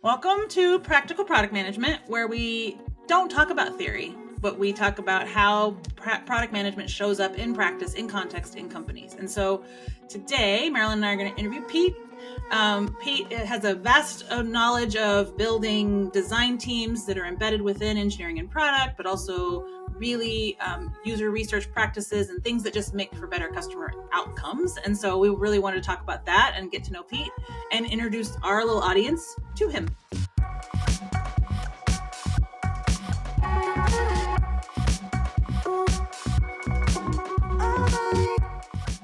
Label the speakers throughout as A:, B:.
A: Welcome to Practical Product Management, where we don't talk about theory, but we talk about how product management shows up in practice, in context, in companies. And so today, Marilyn and I are going to interview Pete. Pete has a vast knowledge of building design teams that are embedded within engineering and product, but also really user research practices and things that just make for better customer outcomes. And so we really wanted to talk about that and get to know Pete and introduce our little audience to him.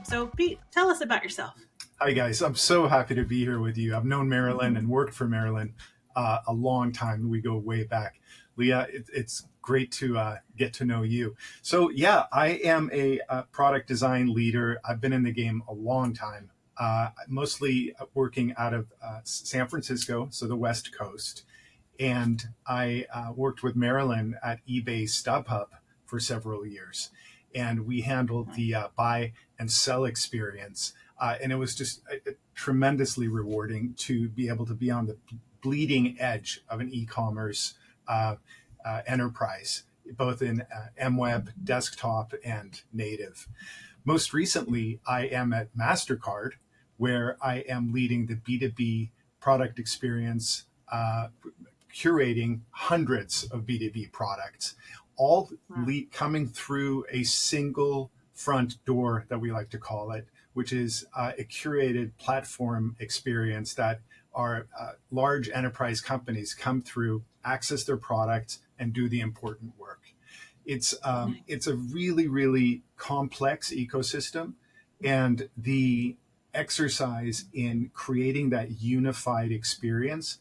A: So Pete, tell us about yourself.
B: Hi guys, I'm so happy to be here with you. I've known Marilyn and worked for Marilyn a long time. We go way back. Leah, it's great to get to know you. So yeah, I am a product design leader. I've been in the game a long time, mostly working out of San Francisco, so the West Coast. And I worked with Marilyn at eBay StubHub for several years. And we handled the buy and sell experience. And it was just tremendously rewarding to be able to be on the bleeding edge of an e-commerce enterprise, both in MWeb, desktop, and native. Most recently, I am at MasterCard, where I am leading the B2B product experience, curating hundreds of B2B products, all coming through a single front door that we like to call it, which is a curated platform experience that our large enterprise companies come through, access their products, and do the important work. It's a really, really complex ecosystem, and the exercise in creating that unified experience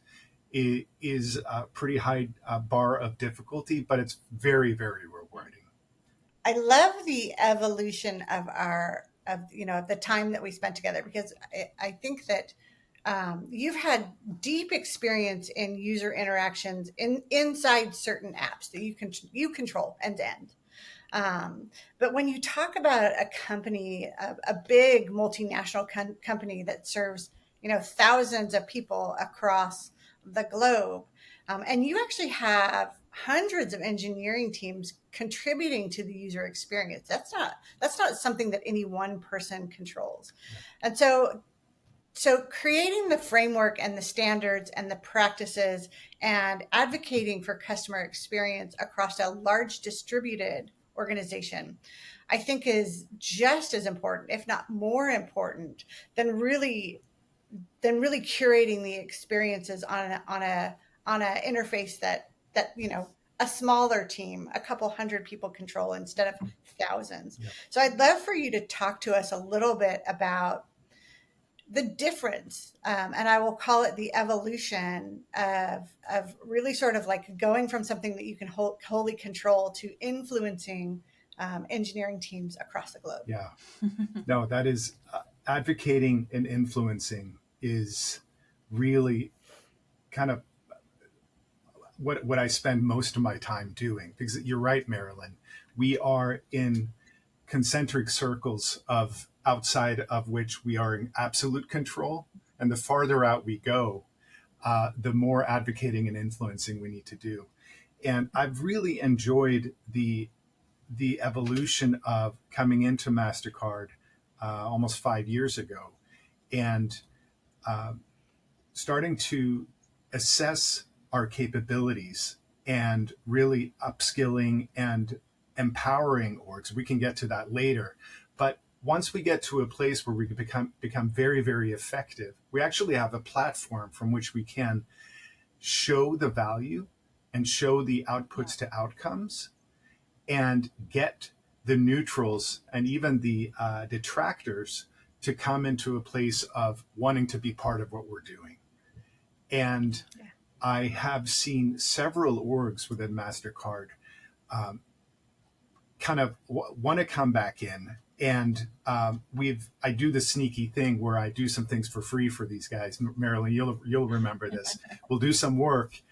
B: is a pretty high bar of difficulty, but it's very, very rewarding.
C: I love the evolution of the time that we spent together, because I think that you've had deep experience in user interactions inside certain apps that you control end to end. But when you talk about a company, a big multinational company that serves thousands of people across the globe, and you actually have hundreds of engineering teams contributing to the user experience. That's not something that any one person controls. And so creating the framework and the standards and the practices and advocating for customer experience across a large distributed organization, I think is just as important, if not more important, than really curating the experiences on a interface that a smaller team, a couple hundred people control instead of thousands. Yeah. So I'd love for you to talk to us a little bit about the difference, and I will call it the evolution of really sort of like going from something that you can wholly control to influencing engineering teams across the globe.
B: Yeah, no, that is advocating and influencing is really kind of what I spend most of my time doing, because you're right, Marilyn, we are in concentric circles of outside of which we are in absolute control. And the farther out we go, the more advocating and influencing we need to do. And I've really enjoyed the evolution of coming into MasterCard almost 5 years ago, and starting to assess our capabilities and really upskilling and empowering orgs. We can get to that later. But once we get to a place where we can become very, very effective, we actually have a platform from which we can show the value and show the outputs to outcomes and get the neutrals and even the detractors to come into a place of wanting to be part of what we're doing. And I have seen several orgs within MasterCard kind of want to come back in, and I do the sneaky thing where I do some things for free for these guys. Marilyn, you'll remember this. We'll do some work,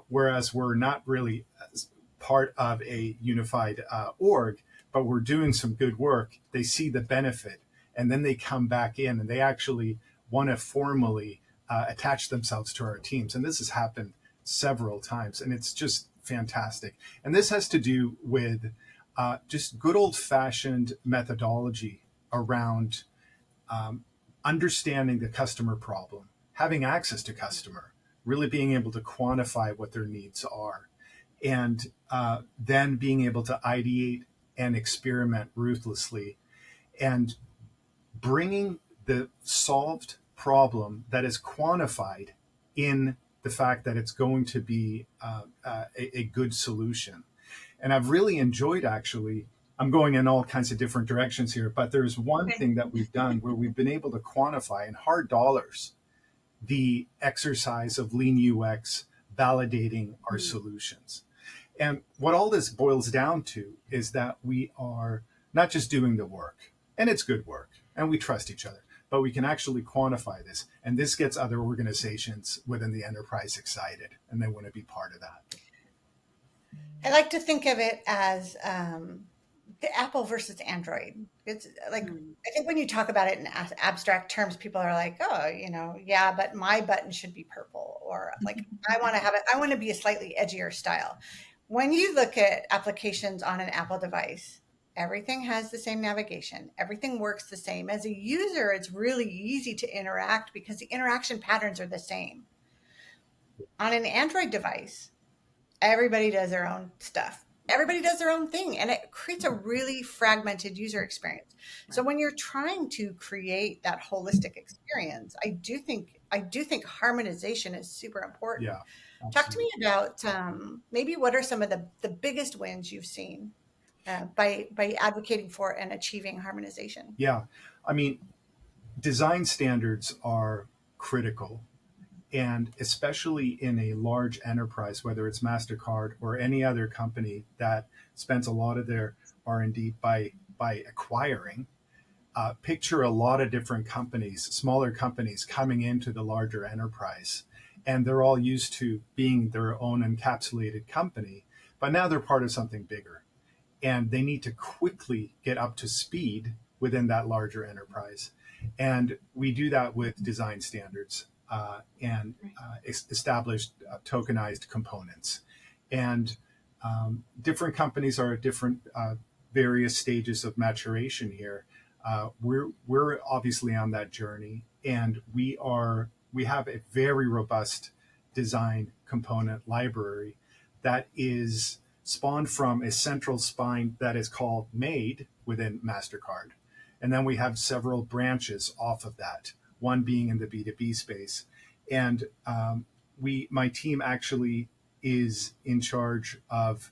B: whereas we're not really part of a unified org, but we're doing some good work. They see the benefit, and then they come back in, and they actually want to formally attach themselves to our teams. And this has happened several times, and it's just fantastic. And this has to do with just good old fashioned methodology around understanding the customer problem, having access to customer, really being able to quantify what their needs are, and then being able to ideate and experiment ruthlessly, and bringing the solved problem that is quantified in the fact that it's going to be a good solution. And I've really enjoyed, actually, I'm going in all kinds of different directions here, but there's one thing that we've done where we've been able to quantify in hard dollars the exercise of lean UX validating our solutions. And what all this boils down to is that we are not just doing the work, and it's good work, and we trust each other, but we can actually quantify this. And this gets other organizations within the enterprise excited, and they want to be part of that.
C: I like to think of it as the Apple versus Android. It's like, I think when you talk about it in abstract terms, people are like, oh, yeah, but my button should be purple, or like, I want to be a slightly edgier style. When you look at applications on an Apple device, everything has the same navigation. Everything works the same. As a user, it's really easy to interact because the interaction patterns are the same. On an Android device, everybody does their own stuff. Everybody does their own thing, and it creates a really fragmented user experience. So when you're trying to create that holistic experience, I do think harmonization is super important.
B: Yeah,
C: Talk to me about maybe what are some of the biggest wins you've seen by advocating for and achieving harmonization.
B: Yeah, I mean, design standards are critical. And especially in a large enterprise, whether it's MasterCard or any other company that spends a lot of their R&D by acquiring, picture a lot of different companies, smaller companies coming into the larger enterprise. And they're all used to being their own encapsulated company, but now they're part of something bigger. And they need to quickly get up to speed within that larger enterprise. And we do that with design standards. And established tokenized components. And different companies are at different various stages of maturation here. We're obviously on that journey, and we have a very robust design component library that is spawned from a central spine that is called MADE within MasterCard. And then we have several branches off of that, one being in the B2B space. And my team actually is in charge of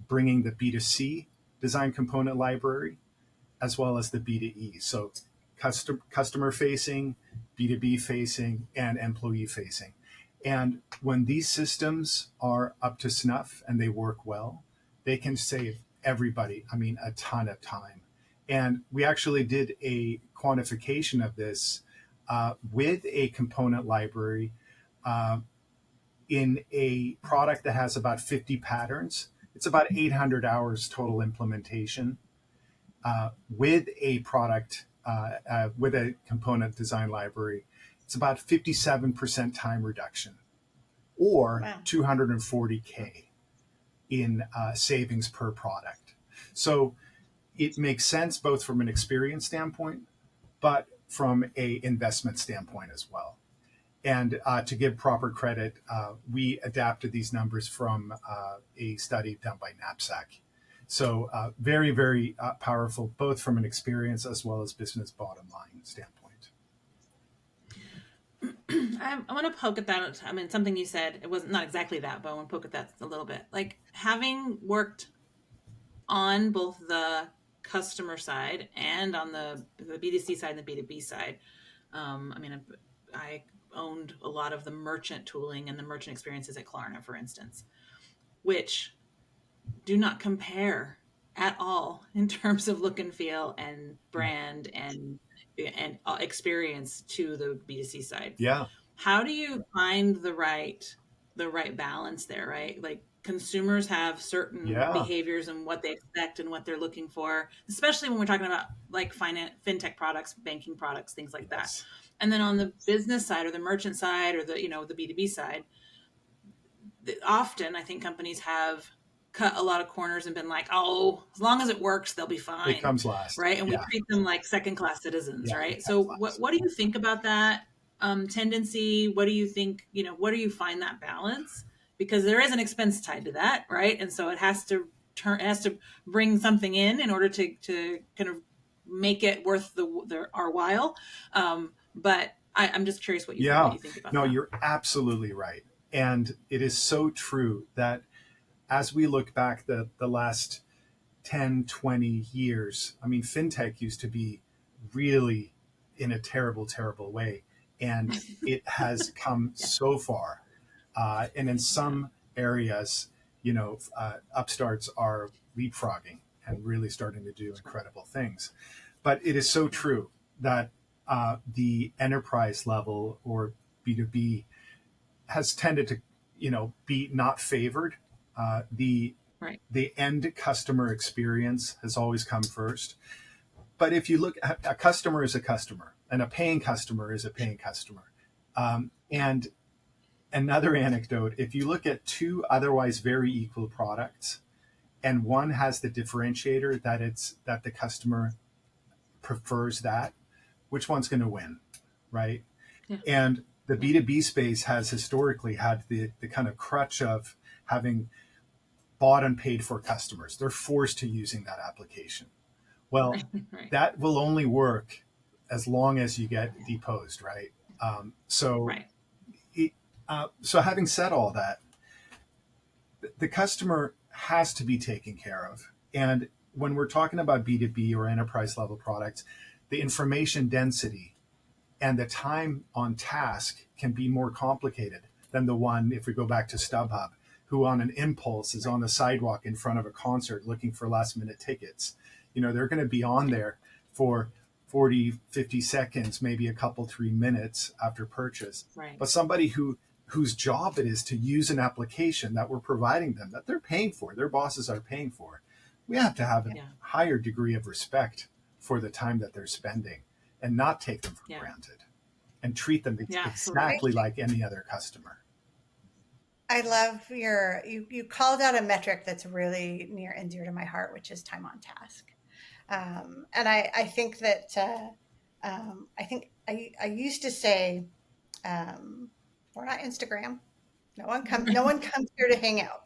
B: bringing the B2C design component library as well as the B2E. So customer facing, B2B facing, and employee facing. And when these systems are up to snuff and they work well, they can save everybody, a ton of time. And we actually did a quantification of this with a component library in a product that has about 50 patterns. It's about 800 hours total implementation with a product, with a component design library. It's about 57% time reduction, or wow, 240K in savings per product. So it makes sense both from an experience standpoint, but from a investment standpoint as well. And to give proper credit, we adapted these numbers from a study done by Knapsack. So very, very powerful, both from an experience as well as business bottom line standpoint.
A: I want to poke at that. Something you said, it wasn't not exactly that, but I want to poke at that a little bit. Like, having worked on both the customer side and on the B2C side and the B2B side, I owned a lot of the merchant tooling and the merchant experiences at Klarna, for instance, which do not compare at all in terms of look and feel and brand and experience to the B2C side.
B: Yeah.
A: How do you find the right balance there, right? Like, consumers have certain behaviors and what they expect and what they're looking for, especially when we're talking about like fintech products, banking products, things like that. And then on the business side or the merchant side or the, the B2B side, often I think companies have cut a lot of corners and been like, oh, as long as it works, they'll be fine.
B: It comes last.
A: Right. And we
B: Yeah.
A: treat them like second-class citizens.
B: Yeah,
A: Right. So what do you think about that tendency? What do you think, what do you find that balance? Because there is an expense tied to that. Right. And so it has to bring something in order to kind of make it worth our while. But I'm just curious what you think about that.
B: No, you're absolutely right. And it is so true that as we look back the last 10, 20 years, I mean, fintech used to be really in a terrible, terrible way. And it has come so far. And in some areas, upstarts are leapfrogging and really starting to do incredible things. But it is so true that the enterprise level or B2B has tended to, be not favored. The end customer experience has always come first. But if you look at a customer is a customer and a paying customer is a paying customer. And another anecdote, if you look at two otherwise very equal products and one has the differentiator that the customer prefers that, which one's going to win, right?
A: Yeah.
B: And the B2B space has historically had the kind of crutch of having bought and paid for customers. They're forced to using that application. Well, that will only work as long as you get deposed, right? So having said all that, the customer has to be taken care of. And when we're talking about B2B or enterprise level products, the information density and the time on task can be more complicated than the one, if we go back to StubHub, who on an impulse is on the sidewalk in front of a concert looking for last minute tickets. They're going to be on there for 40, 50 seconds, maybe a couple, 3 minutes after purchase.
A: Right.
B: But somebody whose job it is to use an application that we're providing them, that they're paying for, their bosses are paying for, we have to have a higher degree of respect for the time that they're spending and not take them for granted and treat them exactly like any other customer.
C: I love you called out a metric that's really near and dear to my heart, which is time on task. And I think that I used to say, we're not Instagram. No one comes here to hang out.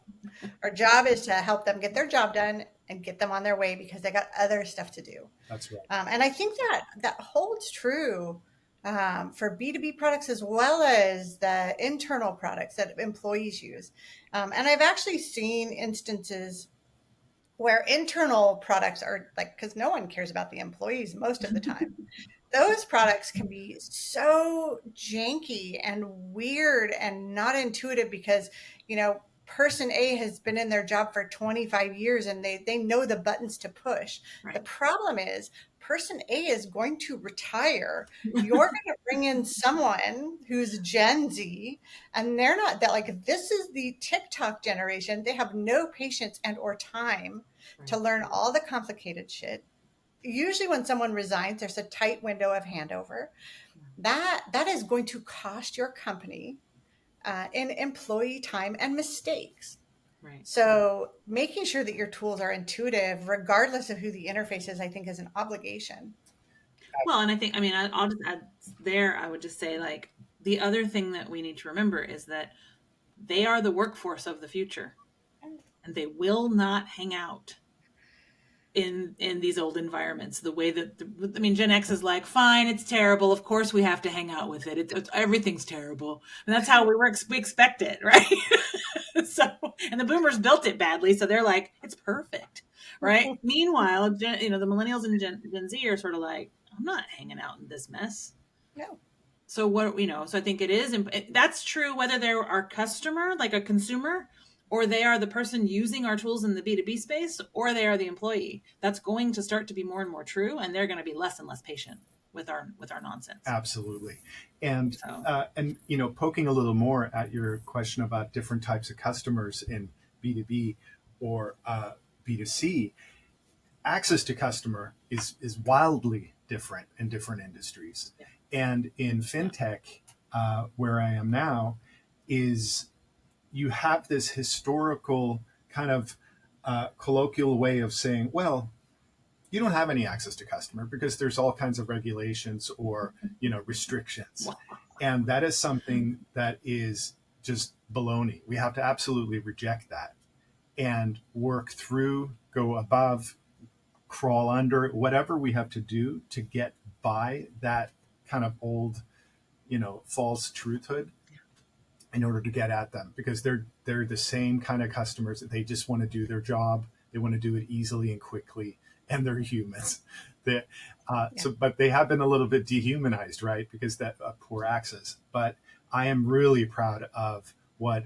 C: Our job is to help them get their job done and get them on their way because they got other stuff to do.
B: That's right.
C: And I think that holds true for B2B products as well as the internal products that employees use. And I've actually seen instances where internal products are because no one cares about the employees most of the time. Those products can be so janky and weird and not intuitive because, person A has been in their job for 25 years and they know the buttons to push. Right. The problem is person A is going to retire. You're going to bring in someone who's Gen Z and they're not that this is the TikTok generation. They have no patience and or time to learn all the complicated shit. Usually when someone resigns, there's a tight window of handover. That is going to cost your company in employee time and mistakes. Right. So making sure that your tools are intuitive, regardless of who the interface is, I think is an obligation.
A: Well, and I'll just add there, I would just say the other thing that we need to remember is that they are the workforce of the future and they will not hang out in these old environments the way that Gen X is fine, it's terrible, of course we have to hang out with it, it's everything's terrible, and that's how we expect it, right? So, and the boomers built it badly, so they're it's perfect, right? Meanwhile, the millennials and Gen Z are sort of I'm not hanging out in this mess.
C: No.
A: So so I think it is, that's true whether they're our customer, a consumer, or they are the person using our tools in the B2B space, or they are the employee. That's going to start to be more and more true, and they're going to be less and less patient with our nonsense.
B: Absolutely. And poking a little more at your question about different types of customers in B2B or B2C, access to customer is wildly different in different industries. And in fintech, where I am now, is you have this historical kind of colloquial way of saying, well, you don't have any access to customer because there's all kinds of regulations or restrictions, and that is something that is just baloney. We have to absolutely reject that and work through, go above, crawl under, whatever we have to do to get by that kind of old, false truthhood in order to get at them, because they're the same kind of customers that they just want to do their job. They want to do it easily and quickly, and they're humans. But they have been a little bit dehumanized, right? Because that poor access. But I am really proud of what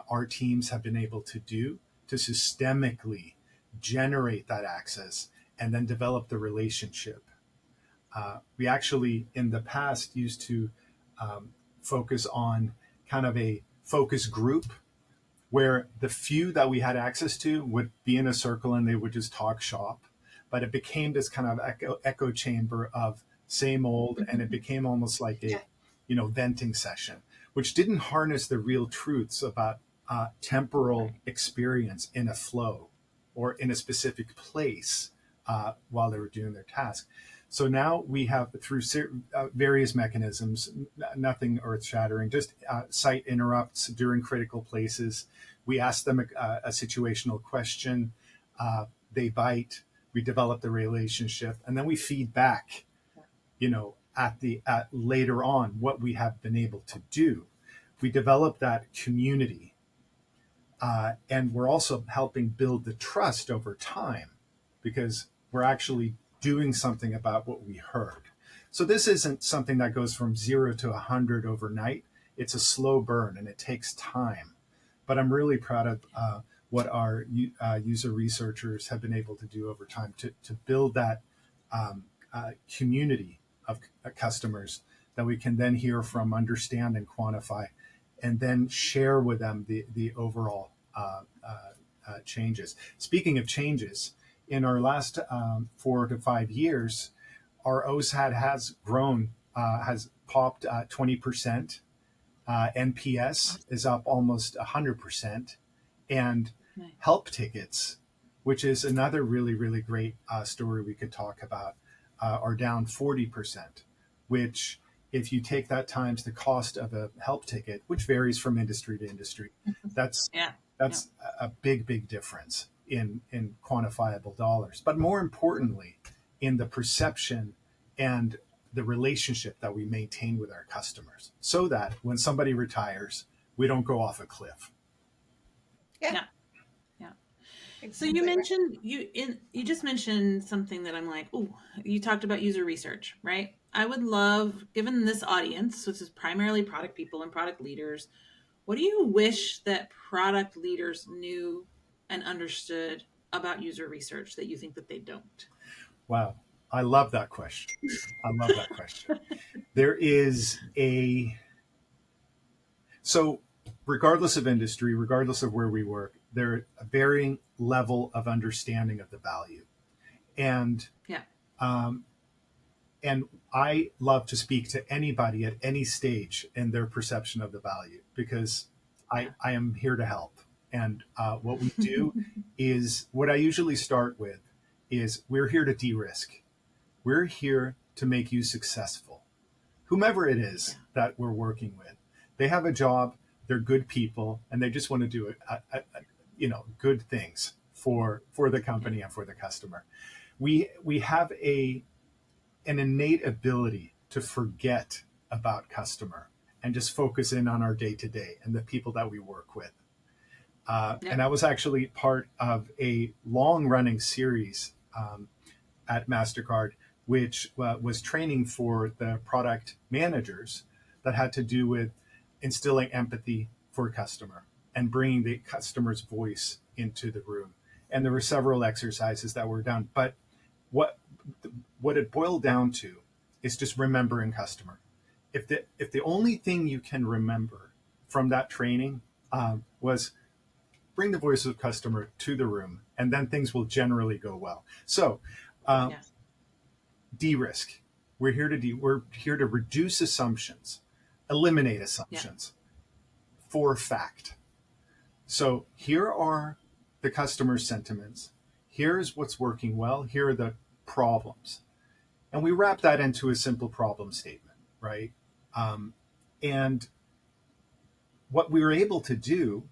B: our teams have been able to do to systemically generate that access and then develop the relationship. We actually, in the past, used to focus on kind of a focus group where the few that we had access to would be in a circle and they would just talk shop. But it became this kind of echo chamber of same old, and it became almost like a, venting session, which didn't harness the real truths about temporal experience in a flow or in a specific place while they were doing their task. So now we have, through various mechanisms, nothing earth-shattering, just site interrupts during critical places. We ask them a situational question. They bite. We develop the relationship, and then we feed back, at later on what we have been able to do. We develop that community, and we're also helping build the trust over time, because we're actually doing something about what we heard. So this isn't something that goes from 0 to 100 overnight. It's a slow burn, and it takes time. But I'm really proud of what our user researchers have been able to do over time to build that community of customers that we can then hear from, understand, and quantify, and then share with them the overall changes. Speaking of changes, in our last 4 to 5 years, our OSAT has grown, has popped 20%. NPS is up almost 100%. And help tickets, which is another really, really great story we could talk about, are down 40%, which, if you take that times the cost of a help ticket, which varies from industry to industry, that's a big, big difference in quantifiable dollars. But more importantly, in the perception and the relationship that we maintain with our customers, so that when somebody retires, we don't go off a cliff.
A: Yeah. So you mentioned you just mentioned something that I'm like, oh, you talked about user research, right? I would love, given this audience, which is primarily product people and product leaders, what do you wish that product leaders knew and understood about user research that you think that they don't?
B: Wow. I love that question. There is so regardless of industry, regardless of where we work, there's a varying level of understanding of the value. And and I love to speak to anybody at any stage in their perception of the value, because I am here to help. And what we do is, what I usually start with is, we're here to de-risk. We're here to make you successful. Whomever it is that we're working with, they have a job, they're good people, and they just want to do good things for the company and for the customer. We have an innate ability to forget about customer and just focus in on our day-to-day and the people that we work with. And I was actually part of a long-running series at MasterCard, which was training for the product managers that had to do with instilling empathy for a customer and bringing the customer's voice into the room. And there were several exercises that were done. But what it boiled down to is just remembering customer. If the only thing you can remember from that training was bring the voice of customer to the room, and then things will generally go well. So de-risk. we're here to reduce assumptions, eliminate assumptions for fact. So here are the customer sentiments. Here's what's working well. Here are the problems. And we wrap that into a simple problem statement, right? And what we were able to do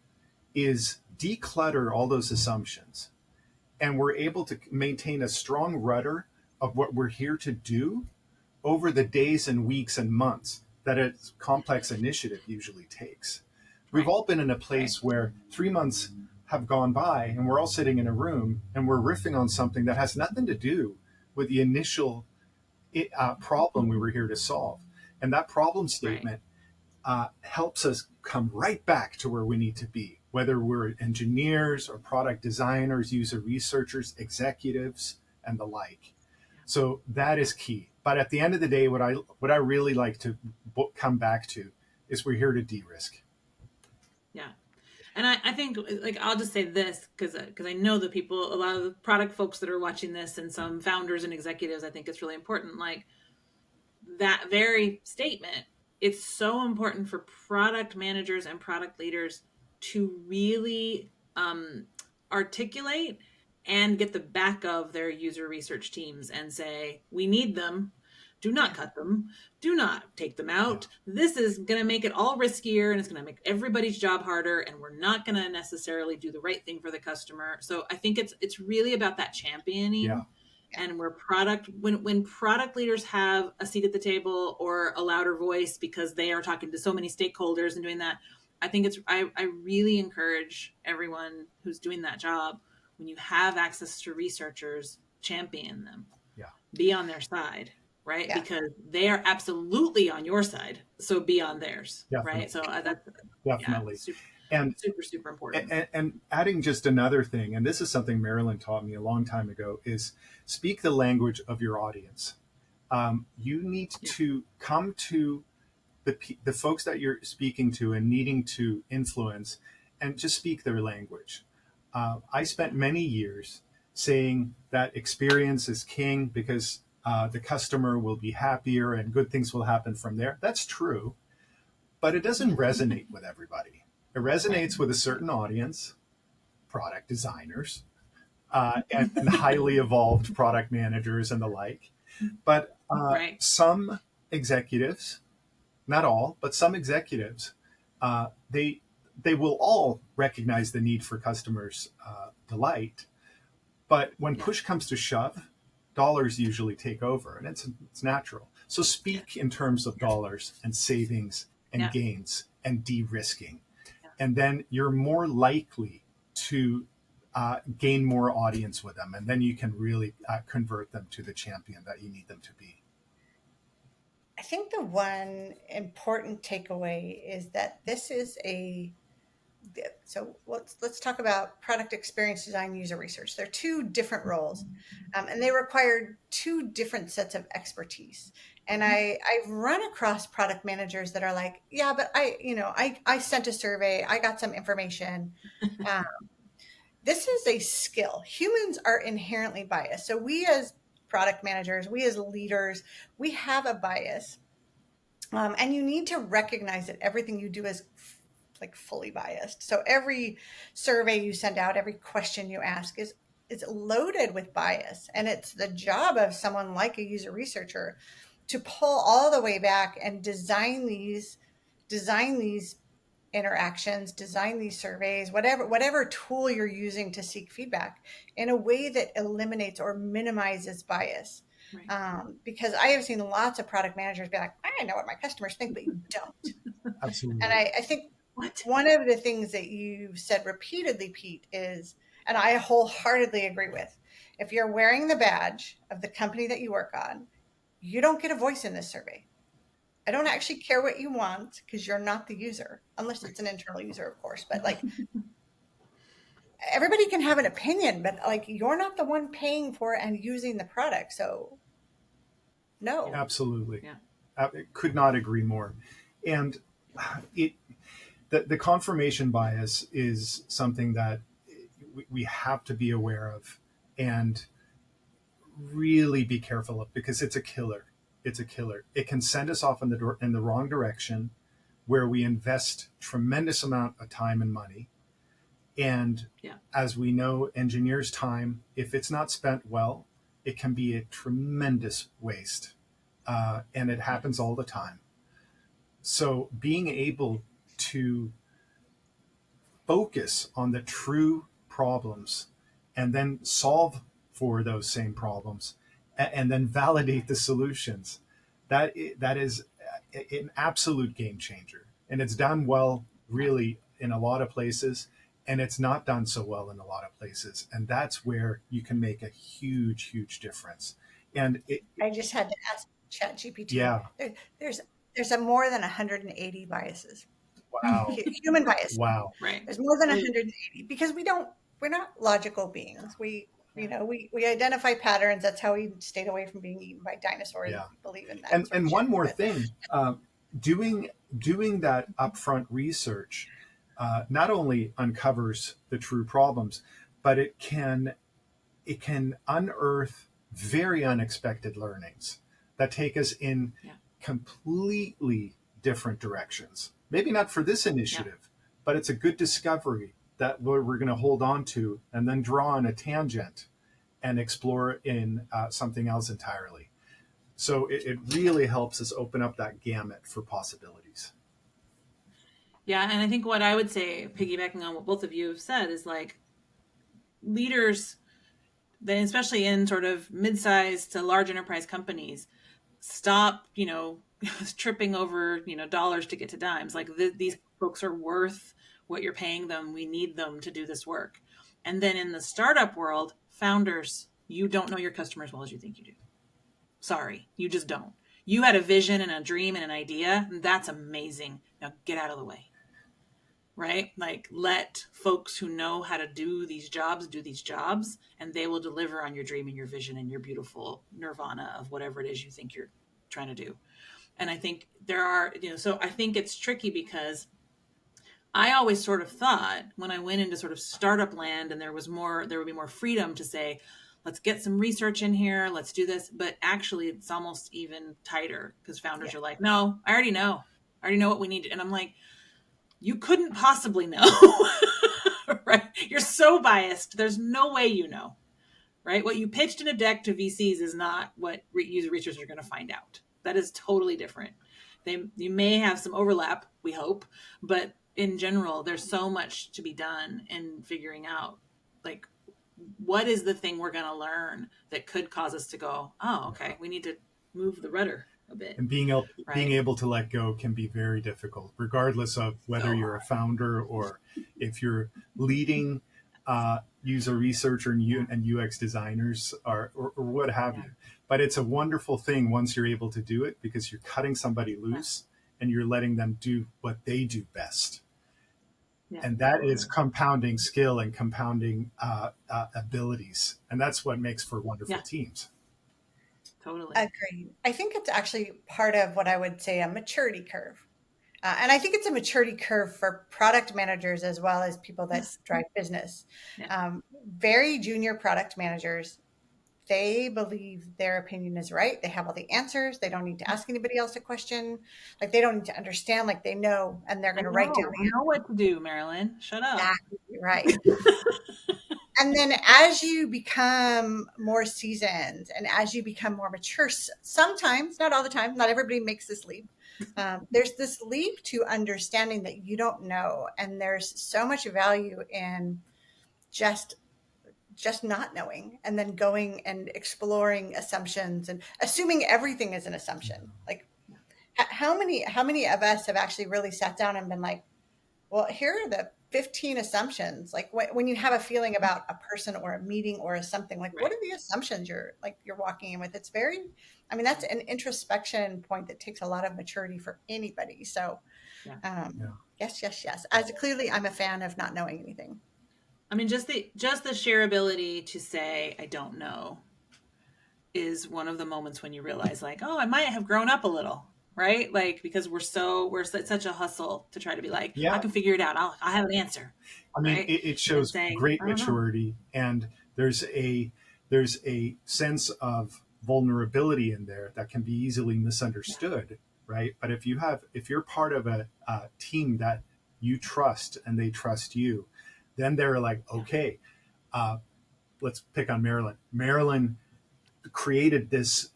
B: is declutter all those assumptions. And we're able to maintain a strong rudder of what we're here to do over the days and weeks and months that a complex initiative usually takes. We've all been in a place where 3 months have gone by and we're all sitting in a room and we're riffing on something that has nothing to do with the initial problem we were here to solve. And that problem statement helps us come right back to where we need to be, whether we're engineers or product designers, user researchers, executives, and the like. So that is key. But at the end of the day, what I really like to come back to is we're here to de-risk.
A: Yeah. And I think, like, I'll just say this because I know the people, a lot of the product folks that are watching this and some founders and executives, I think it's really important. Like, that very statement, it's so important for product managers and product leaders to really articulate and get the back of their user research teams and say, we need them. Do not cut them. Do not take them out. This is going to make it all riskier and it's going to make everybody's job harder. And we're not going to necessarily do the right thing for the customer. So I think it's really about that championing.
B: Yeah.
A: And where when product leaders have a seat at the table or a louder voice because they are talking to so many stakeholders and doing that, I think I really encourage everyone who's doing that job, when you have access to researchers, champion them.
B: Yeah.
A: Be on their side. Right?
C: Yeah.
A: Because they are absolutely on your side. So be on theirs.
B: Definitely.
A: Right? So that's
B: definitely.
A: Super important.
B: And adding just another thing, and this is something Marilyn taught me a long time ago, is speak the language of your audience. You need to come to the folks that you're speaking to and needing to influence and just speak their language. I spent many years saying that experience is king because the customer will be happier and good things will happen from there. That's true, but it doesn't resonate with everybody. It resonates with a certain audience, product designers, and highly evolved product managers and the like. But some executives, not all, but some executives, they will all recognize the need for customers' delight. But when push comes to shove, dollars usually take over, and it's natural. So speak in terms of dollars and savings and gains and de-risking. And then you're more likely to gain more audience with them. And then you can really convert them to the champion that you need them to be.
C: I think the one important takeaway is that this is so let's talk about product experience design, user research. They're two different roles, and they require two different sets of expertise. And I've run across product managers that are like, yeah, but I sent a survey, I got some information. This is a skill. Humans are inherently biased. So we as product managers, we as leaders, we have a bias. And you need to recognize that everything you do is like fully biased. So every survey you send out, every question you ask is loaded with bias. And it's the job of someone like a user researcher to pull all the way back and design these interactions, design these surveys, whatever tool you're using to seek feedback in a way that eliminates or minimizes bias. Right. Because I have seen lots of product managers be like, I know what my customers think, but you don't.
B: Absolutely.
C: And I think one of the things that you've said repeatedly, Pete, is, and I wholeheartedly agree with, if you're wearing the badge of the company that you work on, you don't get a voice in this survey. I don't actually care what you want because you're not the user, unless it's an internal user, of course. But like, everybody can have an opinion, but like, you're not the one paying for and using the product. So no.
B: Absolutely. Yeah. Could not agree more. And the confirmation bias is something that we have to be aware of and really be careful of, because it's a killer. it's a killer. It can send us off in the wrong direction, where we invest tremendous amount of time and money. And as we know, engineers' time, if it's not spent well, it can be a tremendous waste. And it happens all the time. So being able to focus on the true problems and then solve for those same problems and then validate the solutions, that is an absolute game changer. And it's done well, really, in a lot of places, and it's not done so well in a lot of places. And that's where you can make a huge, huge difference. And
C: I just had to ask ChatGPT.
B: Yeah.
C: There's a more than 180 biases.
B: Wow.
C: Human bias.
B: Wow.
A: Right.
C: There's more than 180 because we're not logical beings. We identify patterns. That's how we stayed away from being eaten by dinosaurs.
B: Yeah.
C: Believe in that.
B: And one more thing, doing that upfront research not only uncovers the true problems, but it can unearth very unexpected learnings that take us in completely different directions. Maybe not for this initiative, but it's a good discovery that we're going to hold on to and then draw on a tangent and explore in something else entirely. So it really helps us open up that gamut for possibilities.
A: Yeah, and I think what I would say, piggybacking on what both of you have said, is like leaders, then especially in sort of mid-sized to large enterprise companies, stop, tripping over, dollars to get to dimes. Like these folks are worth what you're paying them. We need them to do this work. And then in the startup world, founders, you don't know your customer as well as you think you do. Sorry, you just don't. You had a vision and a dream and an idea, and that's amazing. Now get out of the way. Right? Like let folks who know how to do these jobs, and they will deliver on your dream and your vision and your beautiful nirvana of whatever it is you think you're trying to do. And I think there are, so I think it's tricky because I always sort of thought when I went into sort of startup land and there would be more freedom to say, let's get some research in here, let's do this. But actually it's almost even tighter because founders are like, no, I already know what we need. And I'm like, you couldn't possibly know, right? You're so biased. There's no way you know, right? What you pitched in a deck to VCs is not what user researchers are going to find out. That is totally different. You may have some overlap, we hope, but in general, there's so much to be done in figuring out, like, what is the thing we're going to learn that could cause us to go, oh, okay, we need to move the rudder a bit.
B: And being able to let go can be very difficult, regardless of whether you're a founder or if you're leading user researcher and UX designers or what have you. But it's a wonderful thing once you're able to do it because you're cutting somebody loose and you're letting them do what they do best. Yeah. And that is compounding skill and compounding abilities. And that's what makes for wonderful teams.
A: Totally.
C: Agreed. I think it's actually part of what I would say a maturity curve. And I think it's a maturity curve for product managers as well as people that drive business. Very junior product managers, they believe their opinion is right. They have all the answers. They don't need to ask anybody else a question. Like they don't need to understand, like they know, and they're going to write down.
A: I know what to do, Marilyn. Shut up.
C: Exactly right. And then as you become more seasoned and as you become more mature, sometimes, not all the time, not everybody makes this leap. There's this leap to understanding that you don't know. And there's so much value in just not knowing and then going and exploring assumptions and assuming everything is an assumption. Like how many of us have actually really sat down and been like, well, here are the 15 assumptions. Like when you have a feeling about a person or a meeting or something, like what are the assumptions you're walking in with? It's that's an introspection point that takes a lot of maturity for anybody. So yes. As clearly I'm a fan of not knowing anything.
A: I mean, just the sheer ability to say, I don't know is one of the moments when you realize like, oh, I might have grown up a little. Right? Like, because we're such a hustle to try to be like, I can figure it out. I'll have an answer.
B: I mean, it shows great maturity, and there's a sense of vulnerability in there that can be easily misunderstood, right? But if you're part of a team that you trust and they trust you, then they're like, okay, let's pick on Marilyn. Marilyn created this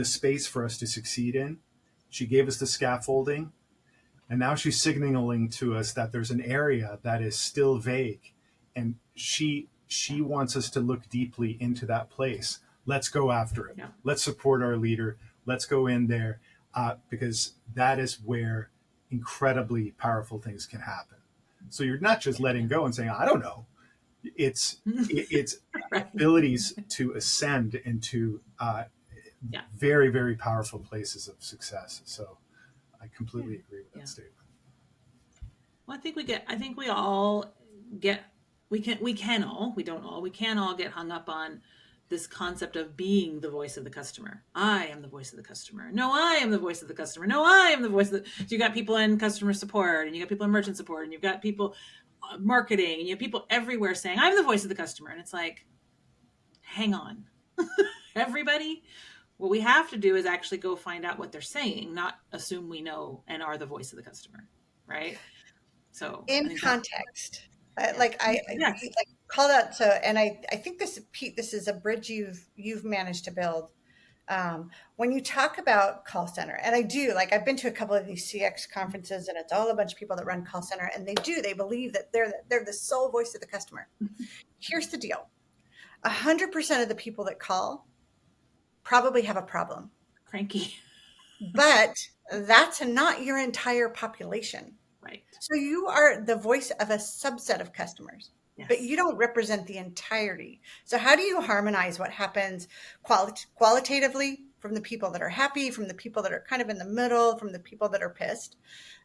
B: space for us to succeed in. She gave us the scaffolding, and now she's signaling to us that there's an area that is still vague, and she wants us to look deeply into that place. Let's go after it.
A: Yeah.
B: Let's support our leader. Let's go in there, because that is where incredibly powerful things can happen. So you're not just letting go and saying, I don't know. It's
A: Right.
B: abilities to ascend into very, very powerful places of success. So I completely agree with that statement.
A: Well, I think we all get, we can all get hung up on this concept of being the voice of the customer. I am the voice of the customer. No, I am the voice of the customer. No, I am the voice of the, so you got people in customer support, and you got people in merchant support, and you've got people marketing, and you have people everywhere saying, I'm the voice of the customer. And it's like, hang on, everybody. What we have to do is actually go find out what they're saying, not assume we know and are the voice of the customer. Right. So
C: in context,
A: Yes.
C: like call that. So, and I think this, Pete, this is a bridge you've managed to build. When you talk about call center, and I do, like, I've been to a couple of these CX conferences, and it's all a bunch of people that run call center, and they believe that they're the sole voice of the customer. Here's the deal: 100% of the people that call probably have a problem,
A: Cranky.
C: but that's not your entire population.
A: Right.
C: So you are the voice of a subset of customers,
A: Yes.
C: but you don't represent the entirety. So how do you harmonize what happens qualitatively from the people that are happy, from the people that are kind of in the middle, from the people that are pissed?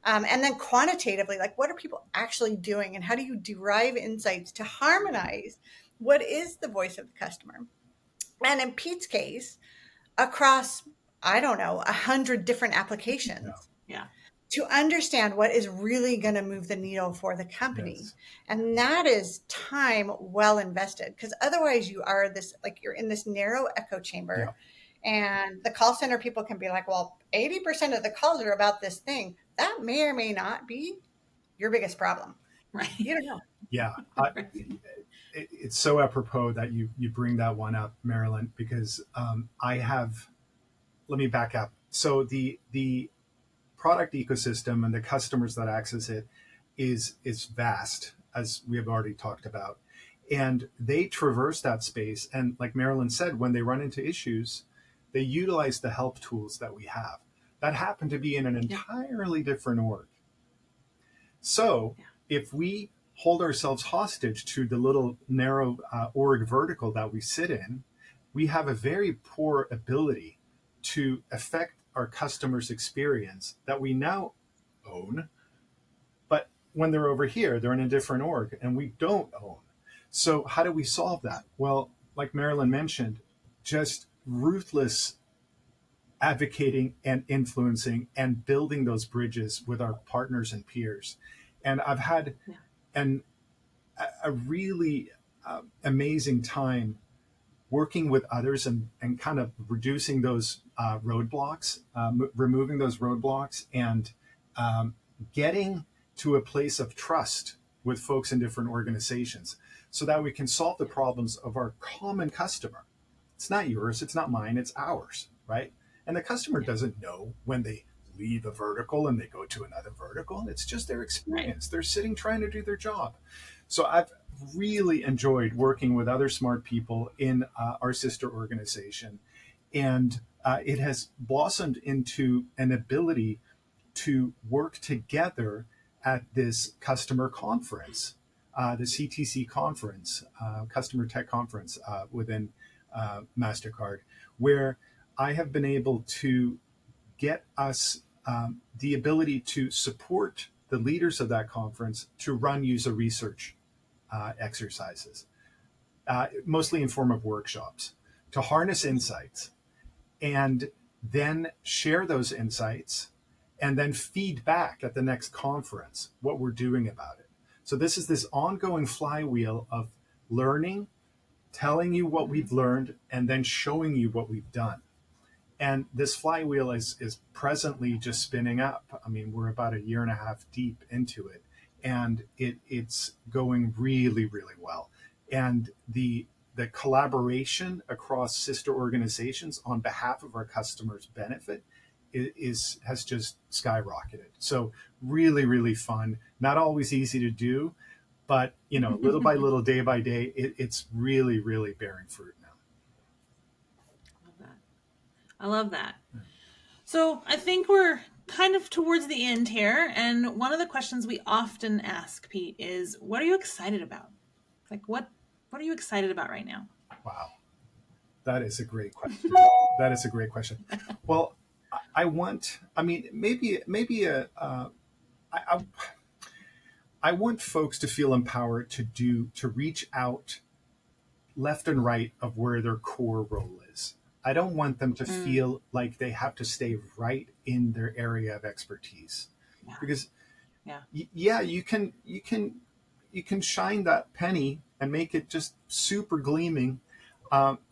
C: And then quantitatively, like, what are people actually doing, and how do you derive insights to harmonize what is the voice of the customer? And in Pete's case, across, I don't know, 100 different applications.
A: Yeah.
C: To understand what is really going to move the needle for the company.
B: Yes.
C: And that is time well invested, because otherwise you are this, like, you're in this narrow echo chamber. And the call center people can be like, well, 80% of the calls are about this thing. That may or may not be your biggest problem.
A: Right.
C: You don't know.
B: Yeah. It's so apropos that you bring that one up, Marilyn, because let me back up. So the product ecosystem and the customers that access it is vast, as we have already talked about. And they traverse that space. And like Marilyn said, when they run into issues, they utilize the help tools that we have that happen to be in an entirely different org. So if we hold ourselves hostage to the little narrow org vertical that we sit in, we have a very poor ability to affect our customers' experience that we now own. But when they're over here, they're in a different org and we don't own. So how do we solve that? Well, like Marilyn mentioned, just ruthless advocating and influencing and building those bridges with our partners and peers. And I've had a really amazing time working with others and kind of reducing those roadblocks, removing those roadblocks, and getting to a place of trust with folks in different organizations so that we can solve the problems of our common customer. It's not yours, it's not mine, it's ours, right? And the customer doesn't know when they leave a vertical and they go to another vertical. It's just their experience. They're sitting trying to do their job. So I've really enjoyed working with other smart people in our sister organization. And it has blossomed into an ability to work together at this customer conference, the CTC conference, Customer Tech Conference within MasterCard, where I have been able to get us the ability to support the leaders of that conference to run user research exercises, mostly in form of workshops, to harness insights and then share those insights and then feed back at the next conference what we're doing about it. So this is this ongoing flywheel of learning, telling you what we've learned, and then showing you what we've done. And this flywheel is presently just spinning up. I mean, we're about a year and a half deep into it, and it's going really, really well. And the collaboration across sister organizations on behalf of our customers' benefit has just skyrocketed. So really, really fun. Not always easy to do, but little by little, day by day, it's really, really bearing fruit now.
A: I love that. So I think we're kind of towards the end here. And one of the questions we often ask, Pete, is what are you excited about? Like, what are you excited about right now?
B: Wow. That is a great question. That is a great question. Well, I want folks to feel empowered to reach out left and right of where their core role is. I don't want them to feel like they have to stay right in their area of expertise, because you can shine that penny and make it just super gleaming. But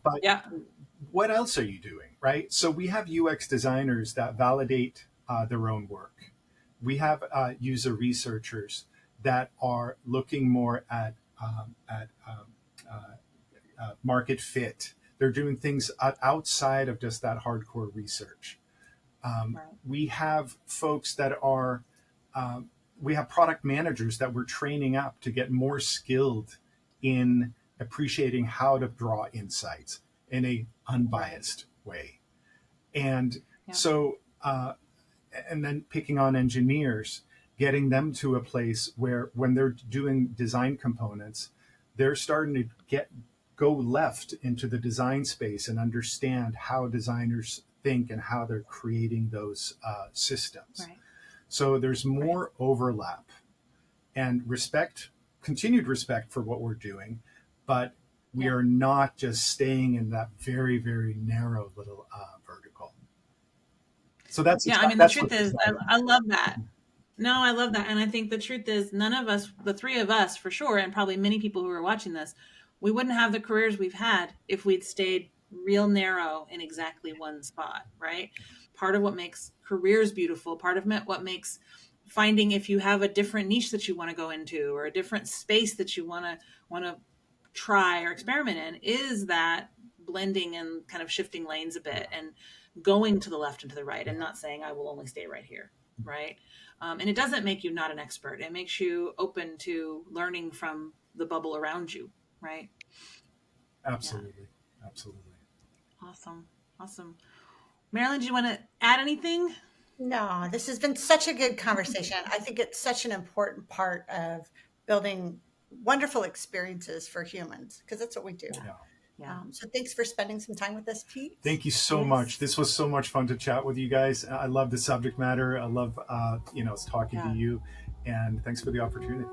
B: what else are you doing, right? So we have UX designers that validate their own work. We have user researchers that are looking more at market fit. They're doing things outside of just that hardcore research. We have folks that are, we have product managers that we're training up to get more skilled in appreciating how to draw insights in a unbiased way. And so, and then picking on engineers, getting them to a place where when they're doing design components, they're starting to go left into the design space and understand how designers think and how they're creating those systems. Right. So there's more overlap and continued respect for what we're doing, but we are not just staying in that very, very narrow little vertical. So that's
A: the truth is, I love that. No, I love that. And I think the truth is none of us, the three of us for sure, and probably many people who are watching this, we wouldn't have the careers we've had if we'd stayed real narrow in exactly one spot, right? Part of what makes careers beautiful, part of what makes finding if you have a different niche that you want to go into or a different space that you want to try or experiment in is that blending and kind of shifting lanes a bit and going to the left and to the right and not saying I will only stay right here, right? And it doesn't make you not an expert. It makes you open to learning from the bubble around you, right?
B: Absolutely. Absolutely.
A: Awesome. Marilyn, do you want to add anything?
C: No, this has been such a good conversation. I think it's such an important part of building wonderful experiences for humans, because that's what we do. So thanks for spending some time with us, Pete.
B: Thank you so much. This was so much fun to chat with you guys. I love the subject matter. I love, talking to you, and thanks for the opportunity.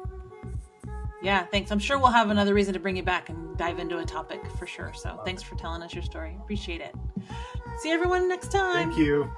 A: Yeah, thanks. I'm sure we'll have another reason to bring you back and dive into a topic for sure. So thanks for telling us your story. Appreciate it. See everyone next time.
B: Thank you.